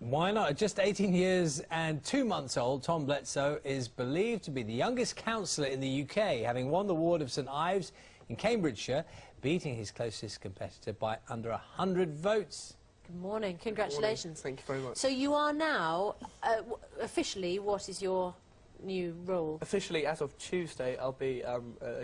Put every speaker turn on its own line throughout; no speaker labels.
Why not? At just 18 years and 2 months old, Tom Bletsoe is believed to be the youngest councillor in the UK, having won the ward of St Ives in Cambridgeshire, beating his closest competitor by under 100 votes.
Good morning. Congratulations.
Good morning. Thank you very much.
So you are now, officially, what is your new role?
Officially, as of Tuesday, I'll be a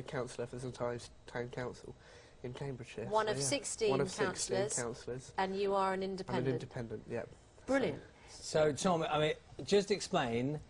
councillor for St Ives Town Council in Cambridgeshire.
One of 16 councillors. And you are an independent?
I'm an independent, yeah.
Brilliant.
So, Tom, I mean, just explain,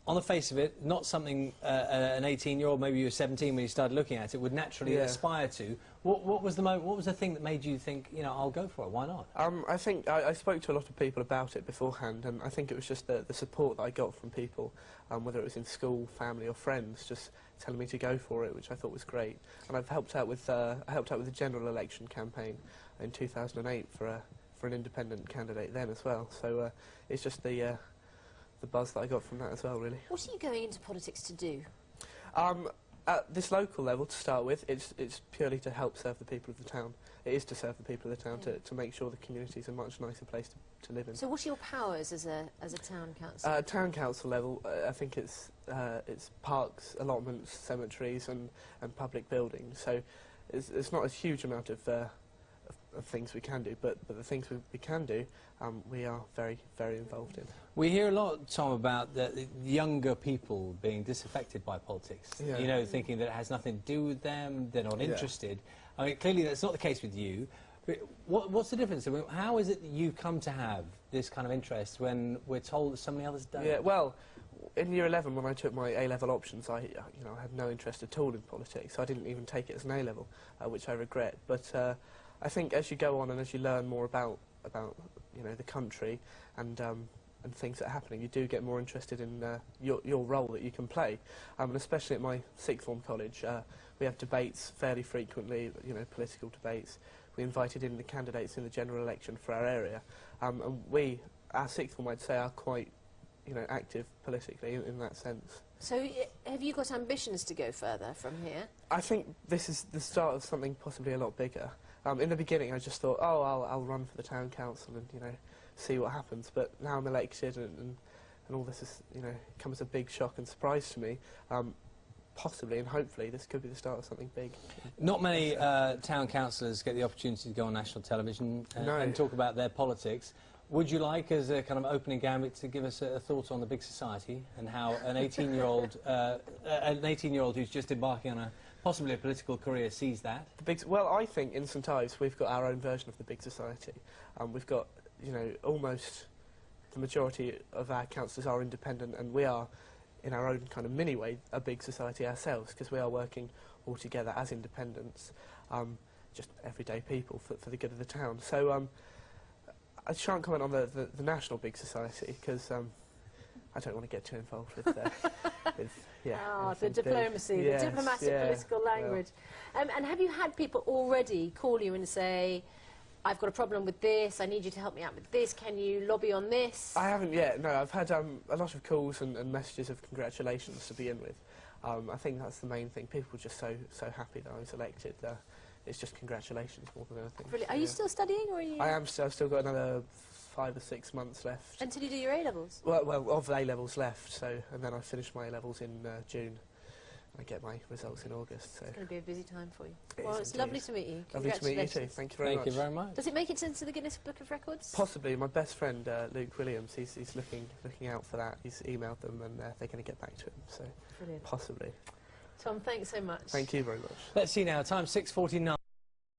on the face of it, not something an 18-year-old, maybe you were 17 when you started looking at it, would naturally aspire to. What was the moment, what was the thing that made you think, you know, I'll go for it, why not?
I think I spoke to a lot of people about it beforehand, and I think it was just the support that I got from people, whether it was in school, family or friends, just telling me to go for it, which I thought was great. And I've helped out with the general election campaign in 2008 for an independent candidate then as well. So it's just the buzz that I got from that as well, really.
What are you going into politics to do?
At this local level, to start with, it's purely to help serve the people of the town. It is to serve the people of the town, to make sure the community is a much nicer place to live in.
So what are your powers as a town council?
Town council level, I think it's parks, allotments, cemeteries and public buildings. So it's not a huge amount of things we can do, but the things we can do, we are very, very involved in.
We hear a lot, Tom, about the younger people being disaffected by politics.
Yeah.
You know, thinking that it has nothing to do with them, they're not interested. I mean, clearly that's not the case with you. But what's the difference? I mean, how is it that you come to have this kind of interest when we're told that so many others don't?
Yeah, well, in year 11, when I took my A-level options, I had no interest at all in politics. I didn't even take it as an A-level, which I regret. But I think as you go on and as you learn more about the country and things that are happening, you do get more interested in your role that you can play. And especially at my sixth form college, we have debates fairly frequently, political debates. We invited in the candidates in the general election for our area, and our sixth form, I'd say, are quite active politically in that sense.
So have you got ambitions to go further from here?
I think this is the start of something possibly a lot bigger. In the beginning, I just thought, oh, I'll run for the town council and see what happens. But now I'm elected, and all this is come as a big shock and surprise to me. Possibly and hopefully, this could be the start of something big.
Not many town councillors get the opportunity to go on national television and talk about their politics. Would you like, as a kind of opening gambit, to give us a thought on the big society and how an 18-year-old who's just embarking on possibly a political career sees that?
Well, I think in St Ives we've got our own version of the big society. We've got, almost the majority of our councillors are independent, and we are, in our own kind of mini way, a big society ourselves, because we are working all together as independents, just everyday people for the good of the town. So I shan't comment on the national big society, because I don't want to get too involved with
the diplomacy, the diplomatic political language. And have you had people already call you and say, I've got a problem with this, I need you to help me out with this, can you lobby on this?
I haven't yet, no. I've had a lot of calls and messages of congratulations to begin with. I think that's the main thing. People are just so happy that I was elected. It's just congratulations more than anything.
Brilliant. Are you still studying, or are you...?
I am still. I've still got another 5 or 6 months left.
Until you do your A-levels?
Well, of A-levels left, and then I finish my A-levels in June. I get my results in August. So.
It's going to be a busy time for you.
Well,
it's lovely to meet you.
Lovely to meet you too. Thank you very much.
Thank you very much.
Does it make it into the Guinness Book of Records?
Possibly. My best friend, Luke Williams, he's looking out for that. He's emailed them, and they're going to get back to him. So,
brilliant.
Possibly.
Tom, thanks so much.
Thank you very much.
Let's see now. Time 6:49.